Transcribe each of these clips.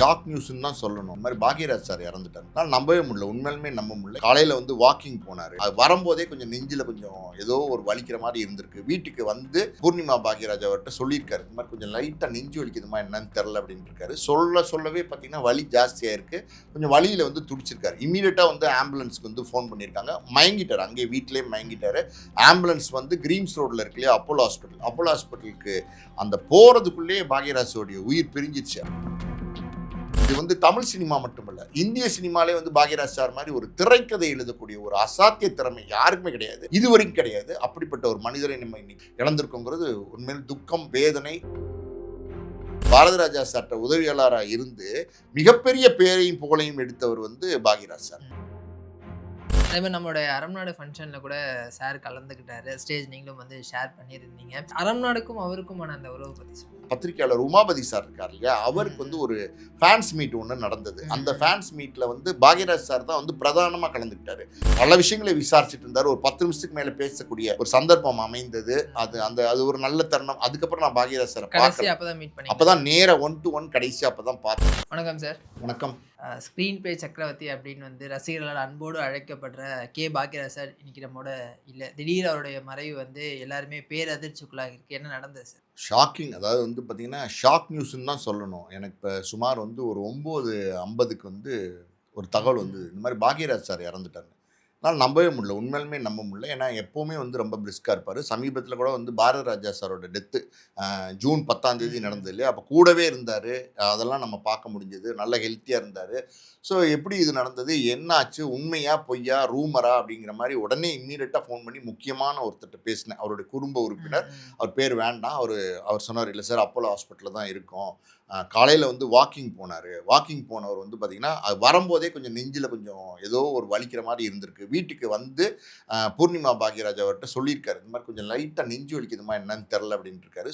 Shock நியூஸ்ன்னு தான் சொல்லணும். இந்த மாதிரி பாக்யராஜ் சார் இறந்துட்டாரு. நான் நம்பவே முடியல. உண்மையிலுமே நம்ப முடியல. காலையில வந்து வாக்கிங் போனாரு. அது வரும்போதே கொஞ்சம் நெஞ்சில கொஞ்சம் ஏதோ ஒரு வலிக்கிற மாதிரி இருந்திருக்கு. வீட்டுக்கு வந்து பூர்ணிமா பாக்யராஜ் அவர்கிட்ட சொல்லியிருக்காரு. இந்த மாதிரி கொஞ்சம் லைட்டா நெஞ்சு வலிக்குதுமா என்னன்னு தெரியல அப்படின்னு இருக்காரு. சொல்லவே பார்த்தீங்கன்னா வலி ஜாஸ்தியா இருக்கு. கொஞ்சம் வலியில வந்து துடிச்சிருக்காரு. இமீடியட்டா வந்து ஆம்புலன்ஸ்க்கு வந்து ஃபோன் பண்ணியிருக்காங்க. மயங்கிட்டாரு. அங்கேயே வீட்டிலேயே மயங்கிட்டாரு. ஆம்புலன்ஸ் வந்து கிரீம்ஸ் ரோட்ல இருக்கு இல்லையா, அப்போலோ ஹாஸ்பிட்டல். அப்போலோ ஹாஸ்பிட்டலுக்கு அந்த போறதுக்குள்ளேயே பாக்யராஜோடைய உயிர் பிரிஞ்சிருச்சு. இது வந்து தமிழ் சினிமா மட்டுமல்ல, இந்திய சினிமாலே வந்து பாக்யராஜ் சார் மாதிரி ஒரு திரைக்கதை எழுதக்கூடிய ஒரு அசாத்திய திறமை யாருக்குமே கிடையாது. இதுவரைக்கும் கிடையாது. அப்படிப்பட்ட ஒரு மனிதரை நம்ம இன்னைக்கு இழந்திருக்கோங்கிறது உண்மையில் துக்கம், வேதனை. பாரதிராஜா சார்ட்ட உதவியாளராக இருந்து மிகப்பெரிய பேரையும் புகழையும் எடுத்தவர் வந்து பாக்யராஜ் சார். அதே மாதிரி நம்மளுடைய அரண்நாடு ஃபங்க்ஷனில் கூட சார் கலந்துக்கிட்டாரு. ஸ்டேஜ் நீங்களும் வந்து ஷேர் பண்ணியிருந்தீங்க. அரண்நாடுக்கும் அவருக்குமான அந்த உறவு பற்றி சொல்லுங்க. பத்திரிகையாளர் உமாபதி சார் இருக்கார் இல்லையா, அவருக்கு வந்து ஒரு ஃபேன்ஸ் மீட் ஒன்று நடந்தது. அந்த ஃபேன்ஸ் மீட்ல வந்து பாக்யராஜ் சார் தான் வந்து பிரதானமாக கலந்துக்கிட்டாரு. பல விஷயங்களை விசாரிச்சுட்டு இருந்தார். ஒரு 10 நிமிஷத்துக்கு மேலே பேசக்கூடிய ஒரு சந்தர்ப்பம் அமைந்தது. அது ஒரு நல்ல தருணம். அதுக்கப்புறம் நான் பாக்யராஜ் சார் கடைசி அப்பதான் மீட் பண்ணி அப்பதான் நேர 1 to 1 கடைசி அப்பதான் பார்த்தேன். வணக்கம் சார். வணக்கம். ஸ்க்ரீன் பிளே சக்கரவர்த்தி அப்படின்னு வந்து ரசிகர்களால் அன்போடு அழைக்கப்படுற பாக்யராஜ் சார் இன்னைக்கு நம்மோட இல்லை. திடீர் அவருடைய மறைவு வந்து எல்லாருமே பேரதிர்ச்சிக்குள்ளாக இருக்கு. என்ன நடந்தது சார்? ஷாக்கிங். அதாவது வந்து பார்த்தீங்கன்னா ஷாக் நியூஸ்ன்னு தான் சொல்லணும். எனக்கு இப்போ சுமார் வந்து ஒரு 9:50க்கு வந்து ஒரு தகவல் வந்து இந்த மாதிரி பாக்யராஜ் சார் இறந்துட்டாங்க. என்னால் நம்பவே முடியல. உண்மையிலுமே நம்ப முடியல. ஏன்னா எப்போவுமே வந்து ரொம்ப பிரிஸ்காக இருப்பார். சமீபத்தில் கூட வந்து பாரதிராஜா சாரோட டெத்து ஜூன் 10ஆம் தேதி நடந்தது இல்லையா, அப்போ கூடவே இருந்தார். அதெல்லாம் நம்ம பார்க்க முடிஞ்சது. நல்ல ஹெல்த்தியாக இருந்தார். ஸோ எப்படி இது நடந்தது, என்னாச்சு, உண்மையா பொய்யா, ரூமரா அப்படிங்கிற மாதிரி உடனே இம்மீடியட்டாக ஃபோன் பண்ணி முக்கியமான ஒருத்தர்கிட்ட பேசினேன். அவருடைய குடும்ப உறுப்பினர். அவர் பேர் வேண்டாம். அவர் சொன்னார், இல்லை சார் அப்போலோ ஹாஸ்பிட்டலில் தான் இருக்கோம். காலையில் வந்து வாக்கிங் போனார். வாக்கிங் போனவர் வந்து பார்த்திங்கன்னா அது வரும்போதே கொஞ்சம் நெஞ்சில் கொஞ்சம் ஏதோ ஒரு வலிக்கிற மாதிரி இருந்திருக்கு. வீட்டுக்கு வந்து பூர்ணிமா பாக்யராஜ் அவர்கிட்ட சொல்லியிருக்காரு. இந்த மாதிரி கொஞ்சம் லைட்டாக நெஞ்சு வலிக்குதுமா என்னன்னு தெரில அப்படின்ட்டு இருக்காரு.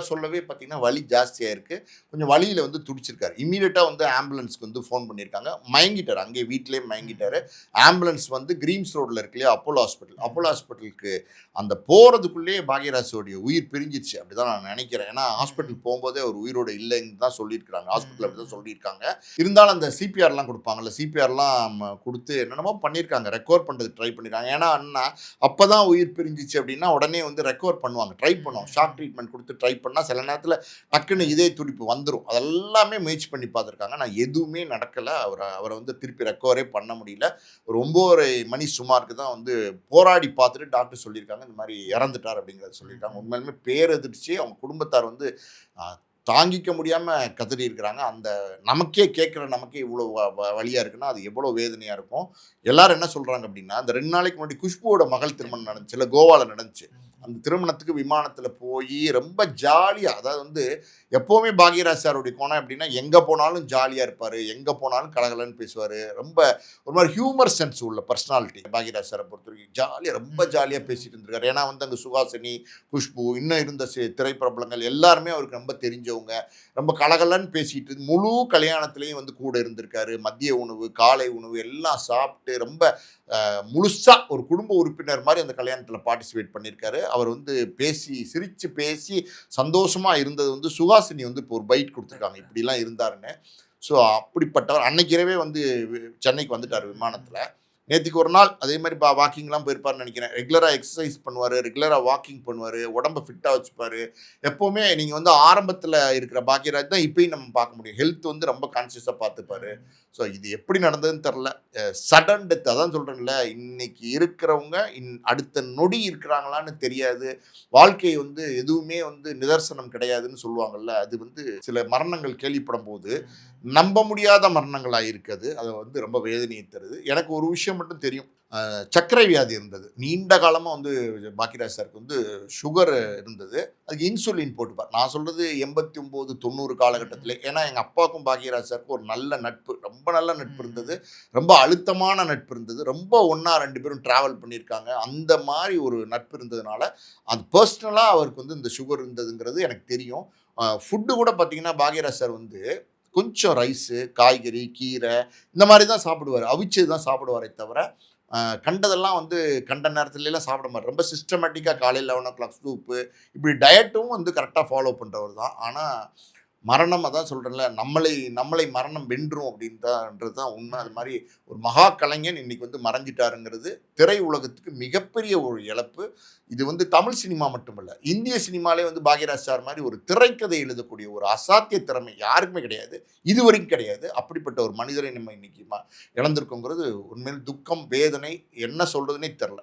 சொல்லவே பார்த்தீங்கன்னா வலி ஜாஸ்தியாக இருக்குது. கொஞ்சம் வலியில் வந்து துடிச்சிருக்காரு. இமீடியட்டாக வந்து ஆம்புலன்ஸ்க்கு வந்து ஃபோன் பண்ணியிருக்காங்க. மயங்கிட்டார். அங்கேயே வீட்டிலேயே மயங்கிட்டார். ஆம்புலன்ஸ் வந்து கிரீம்ஸ் ரோட்டில் இருக்கு இல்லையா, அப்போலோ ஹாஸ்பிட்டல். அப்போலோ ஹாஸ்பிட்டலுக்கு அந்த போகிறதுக்குள்ளேயே பாக்யராஜோடைய உயிர் பிரிஞ்சிச்சு அப்படி தான் நான் நினைக்கிறேன். ஏன்னா ஹாஸ்பிட்டல் போகும்போதே அவர் உயிரோடு இல்லைன்னு தான் சொல்லியிருக்காங்க. ஹாஸ்பிட்டல் அப்படி தான் சொல்லியிருக்காங்க. இருந்தாலும் அந்த சிபிஆர்லாம் கொடுப்பாங்கல்ல, சிபிஆர்லாம் கொடுத்து என்னென்னமோ பண்ணியிருக்காங்க. ரெக்கவர் பண்ணுறது ட்ரை பண்ணியிருக்காங்க. ஏன்னா அண்ணா அப்போ தான் உயிர் பிரிஞ்சிச்சு அப்படின்னா உடனே வந்து ரெக்கவர் பண்ணுவாங்க, ட்ரை பண்ணுவாங்க. ஷாக் ட்ரீட்மெண்ட் கொடுத்து ட்ரை பண்ணால் சில நேரத்தில் டக்குன்னு இதய துடிப்பு வந்துடும். அதெல்லாமே முயற்சி பண்ணி பார்த்துருக்காங்க. நான் எதுவுமே நடக்கலை. அவரை வந்து திருப்பி ரெக்கவரே பண்ண முடியல. ஒரு 9:30 மணி சுமாருக்கு தான் வந்து போராடி பார்த்துட்டு டாக்டர் சொல்லியிருக்காங்க இந்த மாதிரி இறந்துட்டார் அப்படிங்கிறத சொல்லியிருக்காங்க. உண்மையிலுமே பேரதிர்ச்சி. அவங்க குடும்பத்தார் வந்து தாங்கிக்க முடியாமல் கதறி இருக்கிறாங்க. அந்த நமக்கே இவ்வளோ வழியாக இருக்குன்னா அது எவ்வளோ வேதனையாக இருக்கும். எல்லாரும் என்ன சொல்கிறாங்க அப்படின்னா, அந்த 2 நாளைக்கு முன்னாடி குஷ்புவோட மகள் திருமணம் நடந்துச்சுல, கோவாவில் நடந்துச்சு. அந்த திருமணத்துக்கு விமானத்தில் போய் ரொம்ப ஜாலியாக, அதாவது வந்து எப்போவுமே பாக்யராஜ் சாருடைய கோணம் எப்படின்னா எங்கே போனாலும் ஜாலியாக இருப்பார், எங்கே போனாலும் கலகலன்னு பேசுவார். ரொம்ப ஒரு மாதிரி ஹியூமர் சென்ஸ் உள்ள பர்சனாலிட்டி பாக்யராஜ் சாரை பொறுத்த வரைக்கும். ரொம்ப ஜாலியாக பேசிட்டு இருந்திருக்காரு. ஏன்னா வந்து அங்கே சுஹாசினி, குஷ்பு, இன்னும் இருந்த திரைப்பிரபலங்கள் எல்லாருமே அவருக்கு ரொம்ப தெரிஞ்சவங்க. ரொம்ப கலகலன்னு பேசிட்டு முழு கல்யாணத்துலேயும் வந்து கூட இருந்திருக்காரு. மதிய உணவு, காலை உணவு எல்லாம் சாப்பிட்டு ரொம்ப முழுசாக ஒரு குடும்ப உறுப்பினர் மாதிரி அந்த கல்யாணத்தில் பார்ட்டிசிபேட் பண்ணியிருக்காரு. அவர் வந்து சிரித்து பேசி சந்தோஷமாக இருந்தது வந்து சுஹாசினி வந்து இப்போ ஒரு பைட் கொடுத்துருக்காங்க, இப்படிலாம் இருந்தாருன்னு. ஸோ அப்படிப்பட்டவர் அன்னைக்கு இரவே வந்து சென்னைக்கு வந்துட்டார் விமானத்தில். நேற்றுக்கு ஒரு நாள் அதே மாதிரி வாக்கிங்லாம் போயிருப்பார்னு நினைக்கிறேன். ரெகுலராக எக்ஸசைஸ் பண்ணுவார், ரெகுலராக வாக்கிங் பண்ணுவார், உடம்பை ஃபிட்டாக வச்சுப்பார். எப்போவுமே நீங்கள் வந்து ஆரம்பத்தில் இருக்கிற பாக்யராஜ் தான் இப்பயும் நம்ம பார்க்க முடியும். ஹெல்த் வந்து ரொம்ப கான்சியஸாக பார்த்துப்பார். ஸோ இது எப்படி நடந்ததுன்னு தெரில. சடன் டெத், அதான் சொல்கிறேன்ல, இன்னைக்கு இருக்கிறவங்க அடுத்த நொடி இருக்கிறாங்களான்னு தெரியாது. வாழ்க்கை வந்து எதுவுமே வந்து நிதர்சனம் கிடையாதுன்னு சொல்லுவாங்கள்ல, அது வந்து சில மரணங்கள் கேள்விப்படும் போது நம்ப முடியாத மரணங்களாக இருக்குது. அது வந்து ரொம்ப வேதனையை தருது. எனக்கு ஒரு விஷயம் மட்டும் தெரியும். சர்க்கரை வியாதி இருந்தது. நீண்ட காலமாக வந்து பாக்யராஜ் சாருக்கு வந்து சுகர் இருந்தது. அதுக்கு இன்சுலின் போட்டுப்பார். நான் சொல்கிறது 89, 90 காலகட்டத்தில். ஏன்னா எங்கள் அப்பாவுக்கும் பாக்யராஜ் சாருக்கும் ஒரு நல்ல நட்பு, ரொம்ப நல்ல நட்பு இருந்தது. ரொம்ப அழுத்தமான நட்பு இருந்தது. ரொம்ப ஒன்றா 2 பேரும் ட்ராவல் பண்ணியிருக்காங்க. அந்த மாதிரி ஒரு நட்பு இருந்ததுனால அது பர்சனலாக அவருக்கு வந்து இந்த சுகர் இருந்ததுங்கிறது எனக்கு தெரியும். ஃபுட்டு கூட பார்த்தீங்கன்னா பாக்யராஜ் சார் வந்து கொஞ்சம் ரைஸு, காய்கறி, கீரை இந்த மாதிரி தான் சாப்பிடுவார். அவிச்சது தான் சாப்பிடுவாரே தவிர கண்டதெல்லாம் வந்து கண்ட நேரத்துலலாம் சாப்பிட மாட்டார். ரொம்ப சிஸ்டமேட்டிக்காக காலையில் 11 o'clock சூப்பு, இப்படி டயட்டும் வந்து கரெக்டாக ஃபாலோ பண்ணுறவர் தான். ஆனால் மரணம் அதான் சொல்கிறேன்ல, நம்மளை நம்மளை மரணம் வென்றும் அப்படின்றது தான் உண்மை. அது மாதிரி ஒரு மகா கலைஞன் இன்னைக்கு வந்து மறைஞ்சிட்டாருங்கிறது திரை உலகத்துக்கு மிகப்பெரிய ஒரு இழப்பு. இது வந்து தமிழ் சினிமா மட்டுமல்ல, இந்திய சினிமாலே வந்து பாக்யராஜ் சார் மாதிரி ஒரு திரைக்கதை எழுதக்கூடிய ஒரு அசாத்திய திறமை யாருக்குமே கிடையாது. இதுவரைக்கும் கிடையாது. அப்படிப்பட்ட ஒரு மனிதரை நம்ம இன்னைக்கு இழந்திருக்கோங்கிறது உண்மையில் துக்கம், வேதனை, என்ன சொல்றதுன்னே தெரில.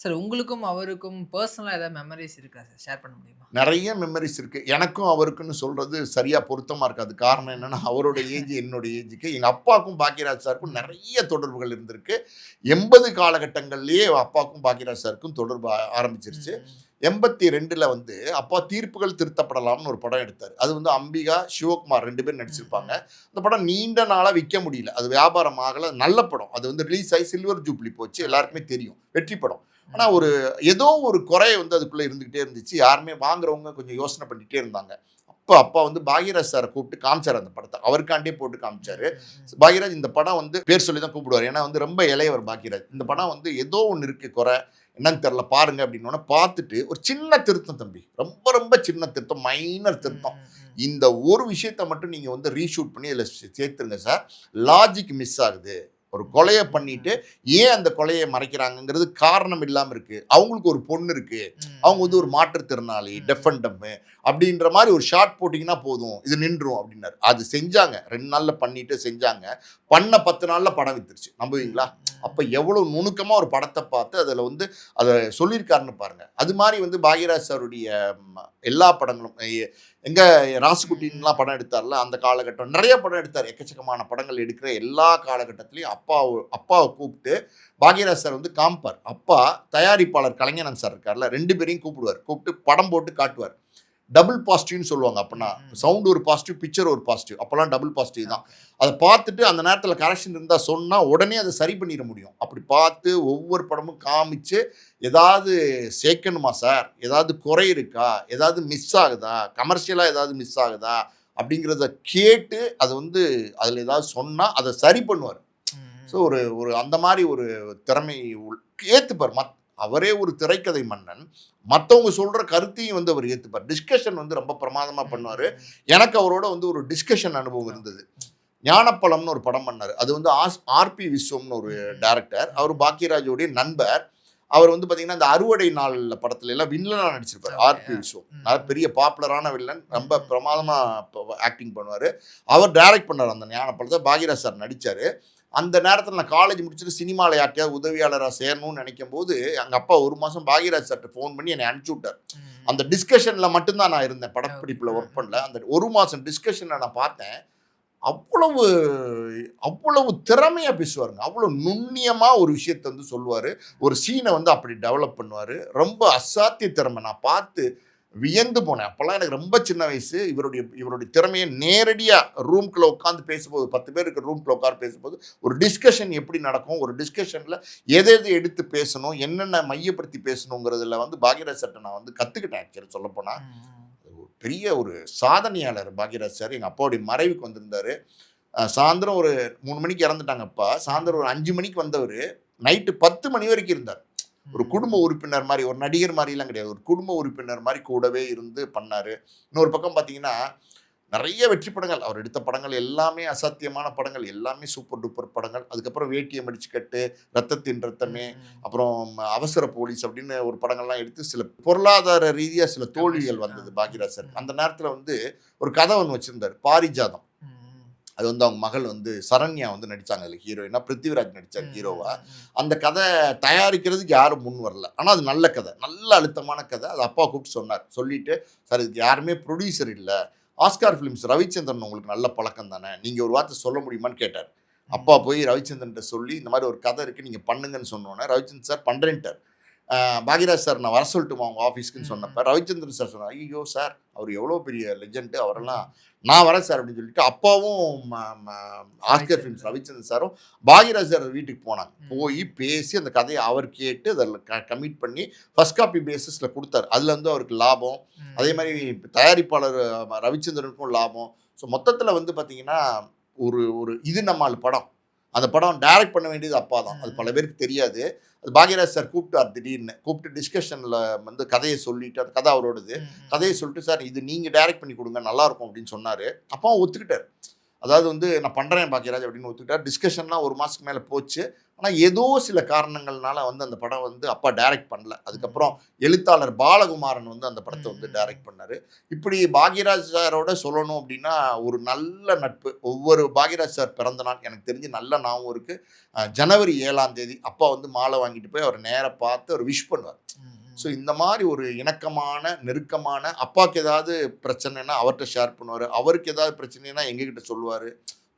சார் உங்களுக்கும் அவருக்கும் பர்சனலா ஏதாவது மெமரீஸ் இருக்கா சார்? ஷேர் பண்ண முடியுமா? நெறைய மெமரீஸ் இருக்கு. எனக்கும் அவருக்குன்னு சொல்றது சரியா பொருத்தமா இருக்காது. காரணம் என்னன்னா, அவரோட ஏஜ் என்னோட ஏஜுக்கு. எங்க அப்பாவுக்கும் பாக்யராஜ் சாருக்கும் நெறைய தொடர்புகள் இருந்திருக்கு. 80 காலகட்டங்கள்லயே அப்பாவுக்கும் பாக்யராஜ் சாருக்கும் தொடர்பு ஆரம்பிச்சிருச்சு. ம். 82ல வந்து அப்பா தீர்ப்புகள் திருத்தப்படலாம்னு ஒரு படம் எடுத்தாரு. அது வந்து அம்பிகா, சிவகுமார் 2 பேரும் நடிச்சிருப்பாங்க. ம். அந்த படம் நீண்ட நாளா விக்க முடியல. அது வியாபாரம் ஆகல. நல்ல படம். அது வந்து ரிலீஸ் ஆயி சில்வர் ஜூப்ளி போச்சு. எல்லாருக்குமே தெரியும். வெற்றி படம். ஆனா ஒரு ஏதோ ஒரு குறை வந்து அதுக்குள்ள இருந்துகிட்டே இருந்துச்சு. யாருமே வாங்குறவங்க கொஞ்சம் யோசனை பண்ணிட்டே இருந்தாங்க. அப்ப அப்பா வந்து பாக்யராஜ் சார கூப்பிட்டு காமிச்சாரு அந்த படத்த. அவருக்காண்டியே போட்டு காமிச்சாரு. பாக்யராஜ் இந்த படம் வந்து பேர் சொல்லி தான் கூப்பிடுவாரு. ஏன்னா வந்து ரொம்ப இளையவர் பாக்யராஜ். இந்த படம் வந்து ஏதோ ஒண்ணு இருக்கு குறை. என்னன்னு தெரியல பாருங்க அப்படின்னோன பார்த்துட்டு ஒரு சின்ன திருத்தம் தம்பி. ரொம்ப ரொம்ப சின்ன திருத்தம். மைனர் திருத்தம். இந்த ஒரு விஷயத்த மட்டும் நீங்க வந்து ரீஷூட் பண்ணி இதுல சேர்த்துருங்க சார். லாஜிக் மிஸ் ஆகுது. ஒரு கொலைய பண்ணிட்டு ஏன் அந்த கொலையை மறைக்கிறாங்கங்கிறது காரணம் இல்லாம இருக்கு. அவங்களுக்கு ஒரு பொண்ணு இருக்கு. அவங்க வந்து ஒரு மாற்றுத்திறனாளி, டெஃப் அண்ட் டம்மு அப்படின்ற மாதிரி ஒரு ஷார்ட் போட்டிங்கன்னா போதும். இது நின்றும் அப்படின்னாரு. அது செஞ்சாங்க. 2 நாள்ல பண்ணிட்டு செஞ்சாங்க. பண்ண 10 நாள்ல படம் வித்துருச்சு. நம்புவீங்களா? அப்ப எவ்வளவு நுணுக்கமா ஒரு படத்த பார்த்து அதுல வந்து அத சொல்லியிருக்காருன்னு பாருங்க. அது மாதிரி வந்து பாக்யராஜ் சாருடைய எல்லா படங்களும் எங்க ராசுகுட்டின்லாம் படம் எடுத்தார்ல, அந்த காலகட்டம் நெறைய படம் எடுத்தார். எக்கச்சக்கமான படங்கள் எடுக்கிற எல்லா காலகட்டத்திலயும் அப்பாவ கூப்பிட்டு பாக்யராஜ் சார் வந்து காமிப்பார். அப்பா தயாரிப்பாளர் கலைஞரன் சார் இருக்கார்ல, 2 பேரையும் கூப்பிடுவார். கூப்பிட்டு படம் போட்டு காட்டுவார். டபுள் பாசிட்டிவ்னு சொல்லுவாங்க அப்பன்னா. சவுண்ட் ஒரு பாசிட்டிவ், பிக்சர் ஒரு பாசிட்டிவ். அப்பலாம் டபுள் பாசிட்டிவ் தான். அத பார்த்துட்டு அந்த நேரத்தில கரெக்ஷன் இருந்தா சொன்னா, உடனே அத சரி பண்ணிற முடியும். அப்படி பார்த்து ஒவ்வொரு படமும் காமிச்சு, ஏதாவது சேர்க்கணுமா சார்? ஏதாவது குறை இருக்கா? ஏதாவது மிஸ் ஆகுதா? கமர்ஷியலா ஏதாவது மிஸ் ஆகுதா? அப்படிங்கிறத கேட்டு, அது வந்து அதில ஏதாவது சொன்னா, அத சரி பண்ணுவாரு. ஸோ ஒரு ஒரு அந்த மாரி ஒரு திறமை ஏத்துப்பார். அவரே ஒரு திரைக்கதை மன்னன். மத்தவங்க சொல்ற கருத்தையும் வந்து அவர் ஏத்துப்பார். டிஸ்கஷன் வந்து ரொம்ப பிரமாதமா பண்ணுவாரு. எனக்கு அவரோட வந்து ஒரு டிஸ்கஷன் அனுபவம் இருந்தது. ஞானப்பழம்னு ஒரு படம் பண்ணாரு. அது வந்து ஆர்.பி. விஸ்வம்னு ஒரு டைரக்டர். அவரு பாக்யராஜோடைய நண்பர். அவர் வந்து பார்த்தீங்கன்னா, இந்த அறுவடை நாள் படத்துல எல்லாம் வில்லனா நடிச்சிருப்பாரு. ஆர்.பி. விஸ்வம். நல்ல பெரிய பாப்புலரான வில்லன். ரொம்ப பிரமாதமா ஆக்டிங் பண்ணுவாரு. அவர் டைரக்ட் பண்ணாரு அந்த ஞானப்பழத்த. பாக்யராஜ் சார் நடிச்சாரு. அந்த நேரத்தில நான் காலேஜ் முடிச்சுட்டு சினிமால யார்ட்டயாவது உதவியாளரா சேரணும்னு நினைக்கும்போது, எங்க அப்பா 1 மாசம் பாக்யராஜ் சார்ட்ட ஃபோன் பண்ணி என்னை அனுப்பிச்சு விட்டார். அந்த டிஸ்கஷன்ல மட்டும் தான் நான் இருந்தேன். படப்பிடிப்புல ஒர்க் பண்ணல. அந்த 1 மாசம் டிஸ்கஷன்ல நான் பார்த்தேன். அவ்வளவு அவ்வளவு திறமையா பேசுவாருங்க. அவ்வளவு நுண்ணியமா ஒரு விஷயத்த வந்து சொல்லுவாரு. ஒரு சீன வந்து அப்படி டெவலப் பண்ணுவாரு. ரொம்ப அசாத்திய திறமை. நான் பார்த்து வியந்து போனேன். அப்பலாம் எனக்கு ரொம்ப சின்ன வயசு. இவருடைய திறமைய நேரடியா ரூம்குள்ள உட்கார்ந்து பேசும்போது 10 பேர் இருக்கிற ரூம்குள்ள உட்கார்ந்து பேசும்போது, ஒரு டிஸ்கஷன் எப்படி நடக்கும்? ஒரு டிஸ்கஷன்ல எத எத எடுத்து பேசணும்? என்னென்ன மையப்படுத்தி பேசணுங்கிறதுல வந்து பாக்யராஜ் சார்ட்ட நான் வந்து கத்துக்கிட்டேன் ஆக்சுவலா சொல்லப்போனா. பெரிய ஒரு சாதனையாளர் பாக்யராஜ் சார். எங்க அப்பாவுடைய மறைவுக்கு வந்திருந்தாரு. சாயந்தரம் ஒரு 3 மணிக்கு இறந்துட்டாங்க அப்பா. சாயந்தரம் ஒரு 5 மணிக்கு வந்தவரு, நைட்டு 10 மணி வரைக்கும் இருந்தார். ஒரு குடும்ப உறுப்பினர் மாரி, ஒரு நடிகர் மாரிலாம் கிடையாது. ஒரு குடும்ப உறுப்பினர் மாரி கூடவே இருந்து பண்ணாரு. இன்னொரு பக்கம் பார்த்தீங்கன்னா, நெறைய வெற்றி படங்கள். அவர் எடுத்த படங்கள் எல்லாமே அசாத்தியமான படங்கள். எல்லாமே சூப்பர் டூப்பர் படங்கள். அதுக்கப்புறம் வேட்டிய மடிச்சு கட்டு, ரத்தத்தின் ரத்தமே, அப்புறம் அவசர போலீஸ் அப்படின்னு ஒரு படங்கள்லாம் எடுத்து சில பொருளாதார ரீதியா சில தோல்விகள் வந்தது பாக்யராஜ் சாருக்கு. அந்த நேரத்தில வந்து ஒரு கதை ஒண்ணு வச்சிருந்தாரு. பாரிஜாதம். அது வந்து அவங்க மகள் வந்து சரண்யா வந்து நடிச்சாங்க அதுல ஹீரோயினா. பிருத்திவிராஜ் நடிச்சார் ஹீரோவா. அந்த கதை தயாரிக்கிறதுக்கு யாரும் முன் வரல. ஆனா அது நல்ல கதை. நல்ல அழுத்தமான கதை. அது அப்பா கூப்பிட்டு சொன்னார். சொல்லிட்டு, "சார் இதுக்கு யாருமே ப்ரொடியூசர் இல்ல. ஆஸ்கார் ஃபிலிம்ஸ் ரவிச்சந்திரன் உங்களுக்கு நல்ல பழக்கம் தானே. நீங்க ஒரு வார்த்தை சொல்ல முடியுமான்னு?" கேட்டார். அப்பா போய் ரவிச்சந்திரன்ட்ட சொல்லி, "இந்த மாரி ஒரு கதை இருக்கு. நீங்க பண்ணுங்கன்னு" சொன்னோனே, ரவிச்சந்திரன் சார் பண்றேன்ட்டார். பாக்யராஜ் சார் நான் வர சொல்லட்டுமா உங்க ஆஃபீஸ்க்குன்னு சொன்னப்ப, ரவிச்சந்திரன் சார் சொன்னார், "ஐய்யய்யோ! சார் அவர் எவ்வளோ பெரிய லெஜெண்ட். அவரெல்லாம் நான் வரேன் சார்" அப்படின்னு சொல்லிட்டு அப்பாவும் ஆஸ்கர் ஃபிலிம்ஸ் ரவிச்சந்திரன் சாரும் பாக்யராஜ் சார் வீட்டுக்கு போனாங்க. போய் பேசி அந்த கதையை அவர் கேட்டு அதில் கமிட் பண்ணி ஃபர்ஸ்ட் காப்பி பேசிஸில் கொடுத்தாரு. அதில் வந்து அவருக்கு லாபம். அதே மாதிரி தயாரிப்பாளர் ரவிச்சந்திரனுக்கும் லாபம். ஸோ மொத்தத்தில் வந்து பார்த்தீங்கன்னா, ஒரு ஒரு இது நம்மால் படம். அந்த படம் டைரக்ட் பண்ண வேண்டியது அப்பா தான். அது பல பேருக்கு தெரியாது. அது பாக்யராஜ் சார் கூப்பிட்டார் திடீர்னு. கூப்பிட்டு டிஸ்கஷனில் வந்து கதையை சொல்லிட்டு, அந்த கதை அவரோடது. கதையை சொல்லிட்டு, சார் இது நீங்கள் டைரக்ட் பண்ணி கொடுங்க நல்லாயிருக்கும் அப்படின்னு சொன்னார். அப்பாவும் ஒத்துக்கிட்டார். அதாவது வந்து நான் பண்ணுறேன் பாக்யராஜ் அப்படின்னு ஒத்துக்கிட்டார். டிஸ்கஷன்லாம் 1 மாதத்துக்கு மேலே போச்சு. ஆனால் ஏதோ சில காரணங்கள்னால வந்து அந்த படம் வந்து அப்பா டைரக்ட் பண்ணல. அதுக்கப்புறம் எழுத்தாளர் பாலகுமாரன் வந்து அந்த படத்தை வந்து டைரக்ட் பண்ணார். இப்படி பாக்யராஜ் சாரோட சொல்லணும் அப்படின்னா ஒரு நல்ல நட்பு. ஒவ்வொரு பாக்யராஜ் சார் பிறந்த நாள் எனக்கு தெரிஞ்சு நல்ல ஞாபகம் இருக்குது. ஜனவரி 7ஆம் தேதி அப்பா வந்து மாலை வாங்கிட்டு போய் அவரை நேராக பார்த்து அவர் விஷ் பண்ணுவார். ஸோ இந்த மாதிரி ஒரு இணக்கமான, நெருக்கமான, அப்பாவுக்கு ஏதாவது பிரச்சனைனா அவர்கிட்ட ஷேர் பண்ணுவார். அவருக்கு ஏதாவது பிரச்சனைனா எங்ககிட்ட சொல்லுவார்.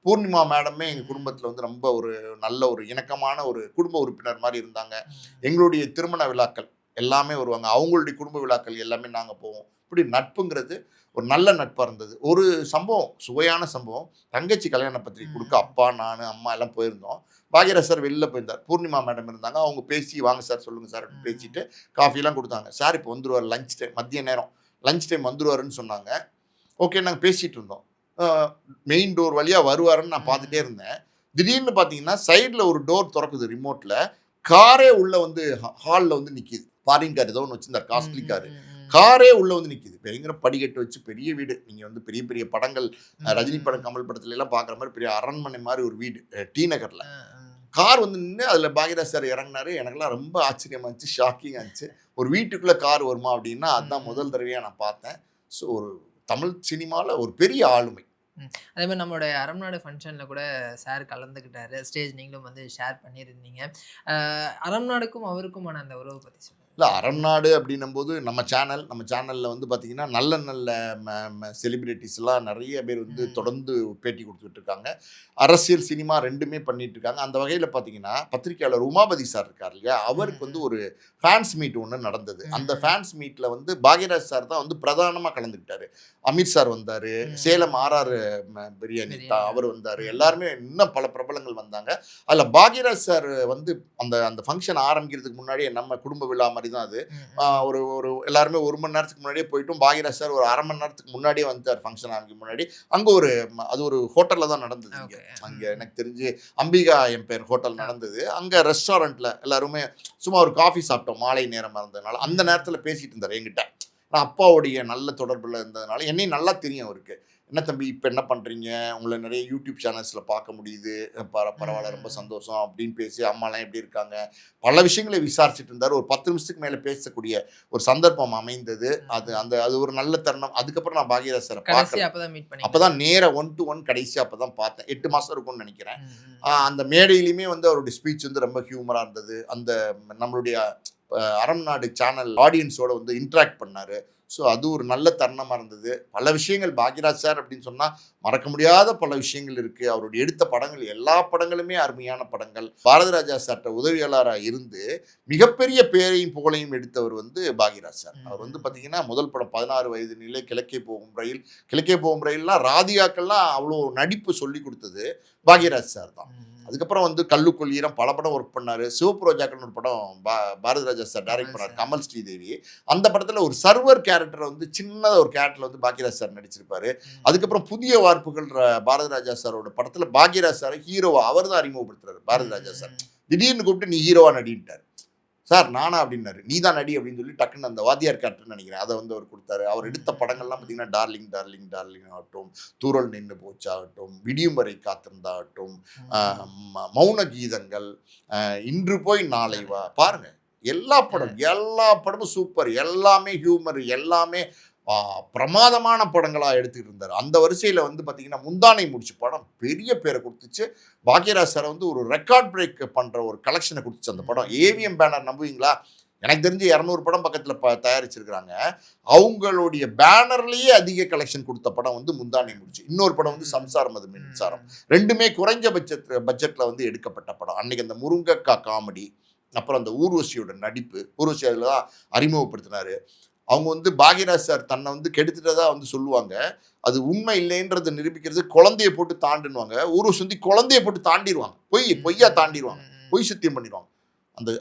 பூர்ணிமா மேடமே எங்கள் குடும்பத்தில் வந்து ரொம்ப ஒரு நல்ல ஒரு இணக்கமான ஒரு குடும்ப உறுப்பினர் மாதிரி இருந்தாங்க. எங்களுடைய திருமண விழாக்கள் எல்லாமே வருவாங்க. அவங்களுடைய குடும்ப விழாக்கள் எல்லாமே நாங்கள் போவோம். இப்படி நட்புங்கிறது ஒரு நல்ல நட்பாக இருந்தது. ஒரு சம்பவம், சுவையான சம்பவம். தங்கச்சி கல்யாண பத்திரிக்கை கொடுக்க அப்பா, நான், அம்மா எல்லாம் போயிருந்தோம். பாக்யராஜ் சார் வெளில போயிருந்தார். பூர்ணிமா மேடம் இருந்தாங்க. அவங்க பேசி வாங்க சார், சொல்லுங்கள் சார் அப்படின்னு பேசிட்டு காஃபிலாம் கொடுத்தாங்க. சார் இப்போ வந்துருவார் லஞ்ச் டைம், மதிய நேரம் லஞ்ச் டைம் வந்துருவாருன்னு சொன்னாங்க. ஓகே, நாங்கள் பேசிகிட்டு இருந்தோம். மெயின் டோர் வழியாக வருவாருன்னு நான் பார்த்துட்டே இருந்தேன். திடீர்னு பார்த்தீங்கன்னா சைடில் ஒரு டோர் திறக்குது ரிமோட்டில். காரே உள்ளே வந்து ஹாலில் வந்து நிற்கிது. ஃபாரின் கார் ஏதோ ஒன்று வச்சுருந்தார், காஸ்ட்லி காரு. காரே உள்ளே வந்து நிற்கிது. பயங்கர படிக்கட்டு வச்சு பெரிய வீடு. நீங்கள் வந்து பெரிய பெரிய படங்கள், ரஜினி படம், கமல் படத்துல எல்லாம் பார்க்குற மாதிரி பெரிய அரண்மனை மாதிரி ஒரு வீடு டி நகரில். கார் வந்து நின்று அதில் பாக்யராஜ் சார் இறங்கினாரு. எனக்கெல்லாம் ரொம்ப ஆச்சரியமாக இருந்துச்சு, ஷாக்கிங்காக இருந்துச்சு. ஒரு வீட்டுக்குள்ளே கார் வருமா அப்படின்னா அதுதான் முதல் தடவையாக நான் பார்த்தேன். ஸோ ஒரு தமிழ் சினிமாவில் ஒரு பெரிய ஆளுமை. அதே மாதிரி நம்மளுடைய அரண்நாடு ஃபங்க்ஷனில் கூட சார் கலந்துக்கிட்டாரு. ஸ்டேஜ் நீங்களும் வந்து ஷேர் பண்ணியிருந்தீங்க. அரண்நாடுக்கும் அவருக்குமான அந்த உறவு பற்றி சொல்லுங்கள். இல்லை, அரண்நாடு அப்படின்னும்போது நம்ம சேனலில் வந்து பார்த்திங்கன்னா நல்ல நல்ல செலிப்ரிட்டிஸ்லாம் நிறைய பேர் வந்து தொடர்ந்து பேட்டி கொடுத்துட்டு இருக்காங்க. அரசியல், சினிமா ரெண்டுமே பண்ணிட்டு இருக்காங்க. அந்த வகையில் பார்த்தீங்கன்னா பத்திரிகையாளர் உமாபதி சார் இருக்கார் இல்லையா, அவருக்கு வந்து ஒரு ஃபேன்ஸ் மீட் ஒன்று நடந்தது. அந்த ஃபேன்ஸ் மீட்டில் வந்து பாக்யராஜ் சார் தான் வந்து பிரதானமாக கலந்துக்கிட்டாரு. அமீர் சார் வந்தார், சேலம் ஆர்ஆர் பிரியாணி அவர் வந்தார், எல்லாருமே இன்னும் பல பிரபலங்கள் வந்தாங்க. அதில் பாக்யராஜ் சார் வந்து அந்த அந்த ஃபங்க்ஷன் ஆரம்பிக்கிறதுக்கு முன்னாடியே நம்ம குடும்ப விழா மாதிரி தான் அது. ஒரு ஒரு எல்லாருமே 1 மணி நேரத்துக்கு முன்னாடியே போயிட்டோம். பாக்யராஜ் சார் ஒரு 1/2 மணி நேரத்துக்கு முன்னாடியே வந்துட்டார் ஃபங்க்ஷன் ஆரம்பிக்க முன்னாடி. அங்கே அது ஒரு ஹோட்டலில் தான் நடந்தது. அங்கே எனக்கு தெரிஞ்சு அம்பிகா எம்பையர் ஹோட்டல் நடந்தது. அங்கே ரெஸ்டாரண்ட்டில் எல்லாருமே சும்மா ஒரு காஃபி சாப்பிட்டோம், மாலை நேரமாக இருந்ததுனால. அந்த நேரத்தில் பேசிகிட்டு இருந்தார் என்கிட்ட. நான் அப்பாவுடைய நல்ல தொடர்பில் இருந்ததுனால என்னையும் நல்லா தெரியும் அவருக்கு. என்ன தம்பி இப்போ என்ன பண்ணுறீங்க, உங்களை நிறைய யூடியூப் சேனல்ஸில் பார்க்க முடியுது, பரவாயில்ல, ரொம்ப சந்தோஷம் அப்படின்னு பேசி அம்மாலாம் எப்படி இருக்காங்க, பல விஷயங்களை விசாரிச்சுட்டு இருந்தார். ஒரு 10 நிமிஷத்துக்கு மேலே பேசக்கூடிய ஒரு சந்தர்ப்பம் அமைந்தது. அது ஒரு நல்ல தருணம். அதுக்கப்புறம் நான் பாக்யராஜ் சாரை பார்க்கல. அப்போ தான் நேராக 1 to 1 கடைசி அப்போ தான் பார்த்தேன். 8 மாதம் இருக்கும்னு நினைக்கிறேன். அந்த மேடையிலையுமே வந்து அவருடைய ஸ்பீச் வந்து ரொம்ப ஹியூமராக இருந்தது. அந்த நம்மளுடைய அரண்நாடு சேனல் ஆடியன்ஸோட வந்து இன்ட்ராக்ட் பண்ணார். ஸோ அது ஒரு நல்ல தருணமாக இருந்தது. பல விஷயங்கள் பாக்யராஜ் சார் அப்படின்னு சொன்னால் மறக்க முடியாத பல விஷயங்கள் இருக்குது. அவருடைய எடுத்த படங்கள் எல்லா படங்களுமே அருமையான படங்கள். பாரதி ராஜா சார்ட்ட உதவியாளராக இருந்து மிகப்பெரிய பேரையும் புகழையும் எடுத்தவர் வந்து பாக்யராஜ் சார். அவர் வந்து பார்த்திங்கன்னா முதல் படம் 16 வயது நிலை, கிழக்கே போகும் ரயில்லாம் ராதிகாக்கெல்லாம் அவ்வளோ நடிப்பு சொல்லி கொடுத்தது பாக்யராஜ் சார் தான். அதுக்கப்புறம் வந்து கல்லுக்குள் ஈரம் பல படம் ஒர்க் பண்ணார். சிவப்பு ரோஜாக்கள்னு ஒரு படம் பாரதி ராஜா சார் டைரக்ட் பண்ணார், கமல் ஸ்ரீதேவி. அந்த படத்தில் ஒரு சர்வர் கேரக்டரை வந்து சின்னதாக ஒரு கேரக்டரில் வந்து பாக்யராஜ் சார் நடிச்சிருப்பார். அதுக்கப்புறம் புதிய வார்ப்புகள் பாரதி ராஜா சாரோட படத்தில் பாக்யராஜ் சார் ஹீரோவா அவர் தான் அறிமுகப்படுத்துறாரு. பாரதி ராஜா சார் திடீர்னு கூப்பிட்டு நீ ஹீரோவா நடின்ட்டார். சார் நானா அப்படின்னாரு. நீ தான் நடி அப்படின்னு சொல்லி டக்குன்னு அந்த வாத்தியார் கேரக்டர்னு நினைக்கிறேன் அதை வந்து அவர் கொடுத்தாரு. அவர் எடுத்த படங்கள்லாம் பார்த்தீங்கன்னா டார்லிங் ஆகட்டும், தூரல் நின்று போச்சாகட்டும், விடியும் வரை காத்திருந்தாகட்டும், மௌன கீதங்கள், இன்று போய் நாளை வா, பாருங்க எல்லா படமும் சூப்பர், எல்லாமே ஹியூமர், எல்லாமே பிரமாதமான படங்களாக எடுத்துக்கிட்டு இருந்தார். அந்த வரிசையில் வந்து பார்த்தீங்கன்னா முந்தானை முடிச்சு படம் பெரிய பேரை கொடுத்துச்சு. பாக்யராஜ் சார் வந்து ஒரு ரெக்கார்ட் பிரேக் பண்ணுற ஒரு கலெக்ஷனை கொடுத்துச்சு அந்த படம். ஏவிஎம் பேனர் நம்புவீங்களா, எனக்கு தெரிஞ்சு 200 படம் பக்கத்தில் தயாரிச்சிருக்கிறாங்க. அவங்களுடைய பேனர்லேயே அதிக கலெக்ஷன் கொடுத்த படம் வந்து முந்தானை முடிச்சு. இன்னொரு படம் வந்து சம்சாரம் அது மின்சாரம். ரெண்டுமே குறைஞ்ச பட்ஜெட்டில் வந்து எடுக்கப்பட்ட படம். அன்னைக்கு அந்த முருங்கக்கா காமெடி, அப்புறம் அந்த ஊர்வசியோட நடிப்பு, ஊர்வசி அதில் தான் அறிமுகப்படுத்தினார். அவங்க வந்து பாக்யராஜ் சார் தன்னை வந்து கெடுத்துட்டதா வந்து சொல்லுவாங்க. அது உண்மை இல்லைன்றதை நிரூபிக்கிறது குழந்தையை போட்டு தாண்டுனுவாங்க. ஊர்வசி வந்து குழந்தையை போட்டு தாண்டிடுவாங்க, பொய்யா தாண்டிடுவாங்க, பொய் சத்தியம் பண்ணிடுவாங்க.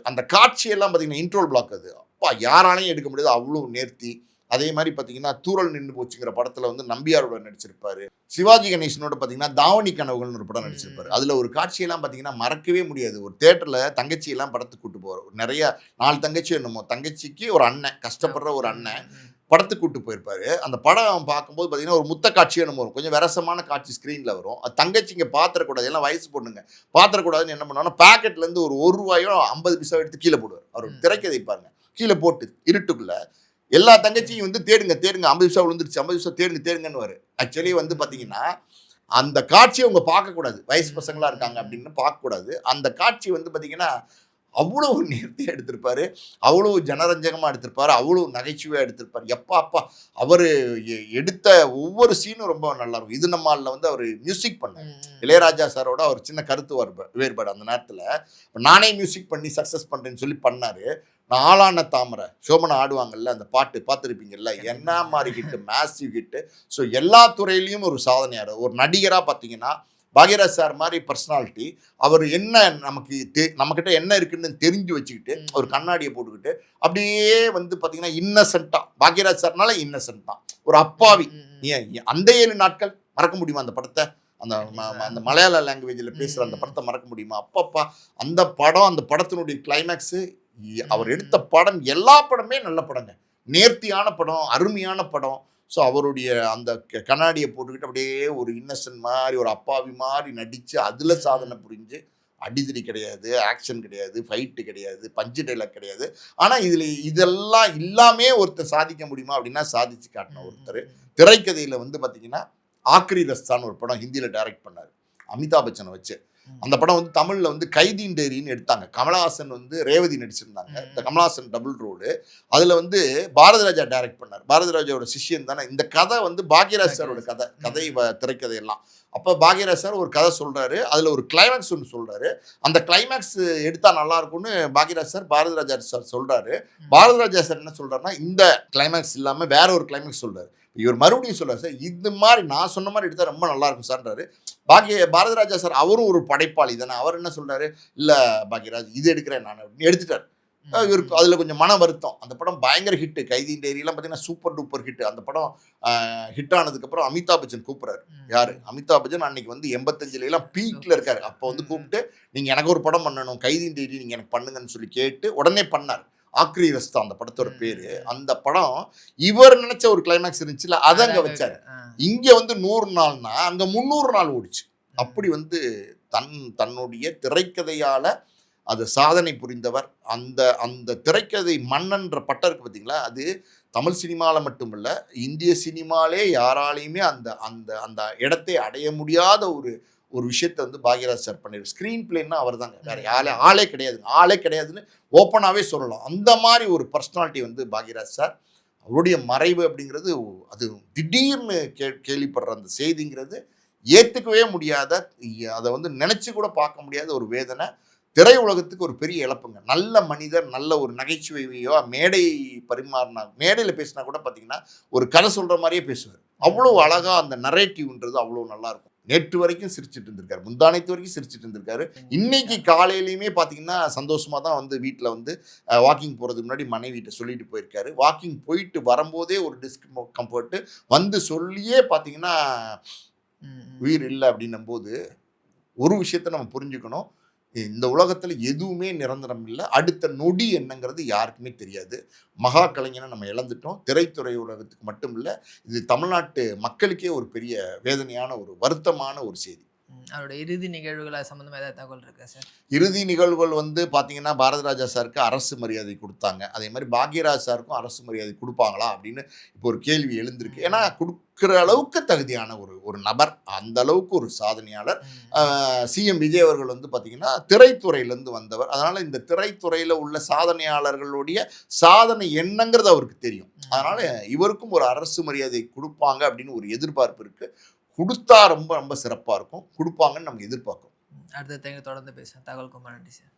அந்த காட்சியெல்லாம் பார்த்தீங்கன்னா இன்ட்ரோல் பிளாக் அது அப்பா யாராலையும் எடுக்க முடியாது, அவ்வளோ நேர்த்தி. அதே மாதிரி பார்த்தீங்கன்னா தூரல் நின்று போச்சுங்கிற படத்தில் வந்து நம்பியாரோட நடிச்சிருப்பாரு. சிவாஜி கணேசனோட பார்த்தீங்கன்னா தாவணி கனவுகள்னு ஒரு படம் நடிச்சிருப்பாரு. அதில் ஒரு காட்சியெல்லாம் பார்த்தீங்கன்னா மறக்கவே முடியாது. ஒரு தேட்டரில் தங்கச்சியெல்லாம் படத்துக்கு கூட்டு போவார். நிறைய 4 தங்கச்சி என்னமோ, தங்கச்சிக்கு ஒரு அண்ணன், கஷ்டப்படுற ஒரு அண்ணன் படத்துக்கு கூட்டு போயிருப்பாரு. அந்த படம் பார்க்கும்போது பார்த்தீங்கன்னா ஒரு முத்த காட்சி என்னமோ வரும். கொஞ்சம் விரசமான காட்சி ஸ்க்ரீனில் வரும். அது தங்கச்சிங்க பாத்திரக்கூடாது, எல்லாம் வயசு பொண்ணுங்க பாத்திரக்கூடாதுன்னு என்ன பண்ணுவாங்கன்னா பேக்கெட்லேருந்து ஒரு ரூபாயோ 50 பைசா எடுத்து கீழே போடுவார். அவர் திரைக்கதை பாருங்க, கீழே போட்டு இருட்டுக்குள்ள எல்லா தங்கச்சியும் வந்து தேடுங்க தேடுங்க 50 பைசா விழுந்துருச்சு, 50 பைசா தேடுங்க தேடுங்கன்னு. ஆக்சுவலி வந்து பார்த்தீங்கன்னா அந்த காட்சியை அவங்க பார்க்கக்கூடாது, வயசு பசங்களா இருக்காங்க அப்படின்னு பார்க்கக்கூடாது. அந்த காட்சி வந்து பார்த்தீங்கன்னா அவ்வளோ நேர்த்தியாக எடுத்திருப்பாரு, அவ்வளோ ஜனரஞ்சகமாக எடுத்திருப்பாரு, அவ்வளோ நகைச்சுவையாக எடுத்திருப்பாரு. எப்பா அப்பா அவர் எடுத்த ஒவ்வொரு சீனும் ரொம்ப நல்லா இருக்கும். இது நம்மாலில் வந்து அவர் மியூசிக் பண்ணார். இளையராஜா சாரோட அவர் சின்ன கருத்து வேறுபாடு அந்த நேரத்தில். நானே மியூசிக் பண்ணி சக்ஸஸ் பண்ணுறேன்னு சொல்லி பண்ணார். நான் ஆளான தாமரை சோபனா ஆடுவாங்கல்ல, அந்த பாட்டு பார்த்துருப்பீங்கல்ல, என்ன மாதிரி ஹிட்டு, மேசிவ் ஹிட்டு. ஸோ எல்லா துறையிலையும் ஒரு சாதனையார். ஒரு நடிகராக பார்த்தீங்கன்னா பாக்யராஜ் சார் மாதிரி பர்சனாலிட்டி. அவர் என்ன நம்மக்கிட்ட என்ன இருக்குன்னு தெரிஞ்சு வச்சுக்கிட்டு ஒரு கண்ணாடியை போட்டுக்கிட்டு அப்படியே வந்து பார்த்தீங்கன்னா இன்னசென்ட்டாக, பாக்யராஜ் சார்னால இன்னசென்ட் தான், ஒரு அப்பாவி. ஏன் அந்த 7 நாட்கள் மறக்க முடியுமா அந்த படத்தை? அந்த அந்த மலையாள லாங்குவேஜில் பேசுகிற அந்த படத்தை மறக்க முடியுமா? அப்பப்பா அந்த படம், அந்த படத்தினுடைய கிளைமேக்ஸு, அவர் எடுத்த படம் எல்லா படமே நல்ல படங்க, நேர்த்தியான படம், அருமையான படம். ஸோ அவருடைய அந்த கண்ணாடியை போட்டுக்கிட்டு அப்படியே ஒரு இன்னசென்ட் மாதிரி, ஒரு அப்பாவி மாதிரி நடித்து அதில் சாதனை புரிஞ்சு, அடிதடி கிடையாது, ஆக்ஷன் கிடையாது, ஃபைட்டு கிடையாது, பஞ்சு டைலாக் கிடையாது. ஆனால் இதெல்லாம் இல்லாமே ஒருத்தர் சாதிக்க முடியுமா அப்படின்னா சாதிச்சு காட்டின ஒருத்தர். திரைக்கதையில் வந்து பார்த்தீங்கன்னா ஆக்ரி ரஸ்தான்னு ஒரு படம் ஹிந்தியில் டைரக்ட் பண்ணார் அமிதாப் பச்சனை வச்சு. அந்த படம் வந்து தமிழில் வந்து கைதீன் டைரின்னு எடுத்தாங்க. கமலஹாசன் வந்து ரேவதி நடிச்சிருந்தாங்க. இந்த கமலஹாசன் டபுள் ரோடு. அதில் வந்து பாரதி ராஜா டைரக்ட் பண்ணார். பாரதி ராஜாவோட சிஷ்யன் தானே. இந்த கதை வந்து பாக்யராஜ் சாரோட கதை திரைக்கதையெல்லாம். அப்போ பாக்யராஜ் சார் ஒரு கதை சொல்கிறாரு, அதில் ஒரு கிளைமேக்ஸ் ஒன்று சொல்கிறாரு. அந்த கிளைமேக்ஸ் எடுத்தால் நல்லாயிருக்கும்னு பாக்யராஜ் சார் பாரதி ராஜா சார் சொல்கிறாரு. பாரதி ராஜா சார் என்ன சொல்கிறாருன்னா இந்த கிளைமேக்ஸ் இல்லாமல் வேற ஒரு கிளைமேக்ஸ் சொல்கிறார். இவர் மறுபடியும் சொல்கிறார், சார் இது மாதிரி நான் சொன்ன மாதிரி எடுத்தால் ரொம்ப நல்லாயிருக்கும் சார்ன்றாரு. பாரதி ராஜா சார் அவரும் ஒரு படைப்பாளி தானே. அவர் என்ன சொல்கிறாரு, இல்லை பாக்யராஜ் இது எடுக்கிறேன் நான் அப்படின்னு எடுத்துட்டார். இவருக்கு அதில் கொஞ்சம் மன வருத்தம். அந்த படம் பயங்கர ஹிட்டு. கைதியின் டைரியெல்லாம் பார்த்தீங்கன்னா சூப்பர் டூப்பர் ஹிட்டு. அந்த படம் ஹிட் ஆனதுக்கப்புறம் அமிதாப் பச்சன் கூப்பிட்றாரு. யார்? அமிதாப் பச்சன் அன்னைக்கு வந்து 85 பீக்கில் இருக்காரு. அப்போ வந்து கூப்பிட்டு நீங்கள் எனக்கு ஒரு படம் பண்ணணும், கைதியின் டைரி நீங்கள் எனக்கு பண்ணுங்கன்னு சொல்லி கேட்டு உடனே பண்ணார். ஆக்ரி ரஸ்தா அந்த படத்தோட பேரு. அந்த படம் இவர் நினைச்ச ஒரு கிளைமேக்ஸ் இருந்துச்சுல, அதை அங்கே வச்சாரு. இங்க வந்து 100 நாள்னா அங்க 300 நாள் ஓடிச்சு. அப்படி வந்து தன்னுடைய திரைக்கதையால அது சாதனை புரிந்தவர். அந்த அந்த திரைக்கதை மன்னன்ற பட்டம் இருக்கு பார்த்தீங்களா, அது தமிழ் சினிமாவில் மட்டும் இல்லை, இந்திய சினிமாலே யாராலையுமே அந்த அந்த அந்த இடத்தை அடைய முடியாத ஒரு விஷயத்தை வந்து பாக்யராஜ் சார் பண்ணிடுவார். ஸ்க்ரீன் பிளேன்னா அவர் தாங்க, வேற ஆளே கிடையாதுன்னு ஓப்பனாகவே சொல்லலாம். அந்த மாதிரி ஒரு பர்சனாலிட்டி வந்து பாக்யராஜ் சார். அவருடைய மறைவு அப்படிங்கிறது, அது திடீர்னு கேள்விப்படுற அந்த செய்திங்கிறது ஏற்றுக்கவே முடியாத, அதை வந்து நினச்சி கூட பார்க்க முடியாத ஒரு வேதனை. திரையுலகத்துக்கு ஒரு பெரிய இழப்புங்க. நல்ல மனிதர், நல்ல ஒரு நகைச்சுவையோ மேடை பரிமாறினா, மேடையில் பேசினா கூட பார்த்தீங்கன்னா ஒரு கதை சொல்கிற மாதிரியே பேசுவார். அவ்வளோ அழகாக அந்த நரேட்டிவ்ன்றது அவ்வளோ நல்லாயிருக்கும். நேற்று வரைக்கும் சிரிச்சுட்டு இருந்திருக்காரு, முந்தானைத்து வரைக்கும் சிரிச்சுட்டு இருந்திருக்காரு. இன்னைக்கு காலையிலையுமே பார்த்தீங்கன்னா சந்தோஷமாக தான் வந்து வீட்டில் வந்து வாக்கிங் போகிறதுக்கு முன்னாடி மனைவிட்ட சொல்லிட்டு போயிருக்காரு. வாக்கிங் போயிட்டு வரும்போதே ஒரு டிஸ்கம்ஃபர்ட்டு வந்து சொல்லியே பார்த்தீங்கன்னா உயிர் இல்லை அப்படின்னும் போது ஒரு விஷயத்தை நம்ம புரிஞ்சுக்கணும். இந்த உலகத்தில் எதுவுமே நிரந்தரம் இல்லை. அடுத்த நொடி என்னங்கிறது யாருக்குமே தெரியாது. மகா கலைஞனை நம்ம இழந்துட்டோம். திரைத்துறை உலகத்துக்கு மட்டும் இல்லை, இது தமிழ்நாட்டு மக்களுக்கே ஒரு பெரிய வேதனையான ஒரு வருத்தமான ஒரு செய்தி. அவரோட இறுதி நிகழ்வுகளை சம்மந்தமாக ஏதாவது தகவல் இருக்கா சார்? இறுதி நிகழ்வுகள் வந்து பார்த்தீங்கன்னா பாரதி ராஜா சாருக்கு அரசு மரியாதை கொடுத்தாங்க. அதே மாதிரி பாக்யராஜ் சாருக்கும் அரசு மரியாதை கொடுப்பாங்களா அப்படின்னு இப்போ ஒரு கேள்வி எழுந்திருக்கு. ஏன்னா கொடுக்குற அளவுக்கு தகுதியான ஒரு நபர், அந்த அளவுக்கு ஒரு சாதனையாளர். சிஎம் விஜய் அவர்கள் வந்து பார்த்தீங்கன்னா திரைத்துறையிலேருந்து வந்தவர். அதனால் இந்த திரைத்துறையில் உள்ள சாதனையாளர்களுடைய சாதனை என்னங்கிறது அவருக்கு தெரியும். அதனால் இவருக்கும் ஒரு அரசு மரியாதை கொடுப்பாங்க அப்படின்னு ஒரு எதிர்பார்ப்பு இருக்குது. கொடுத்தா ரொம்ப ரொம்ப சிறப்பாக இருக்கும். கொடுப்பாங்கன்னு நம்ம எதிர்பார்க்கோம். அடுத்த தொடர்ந்து பேசுகிறேன். தகவலுக்கு ரொம்ப நன்றி சார்.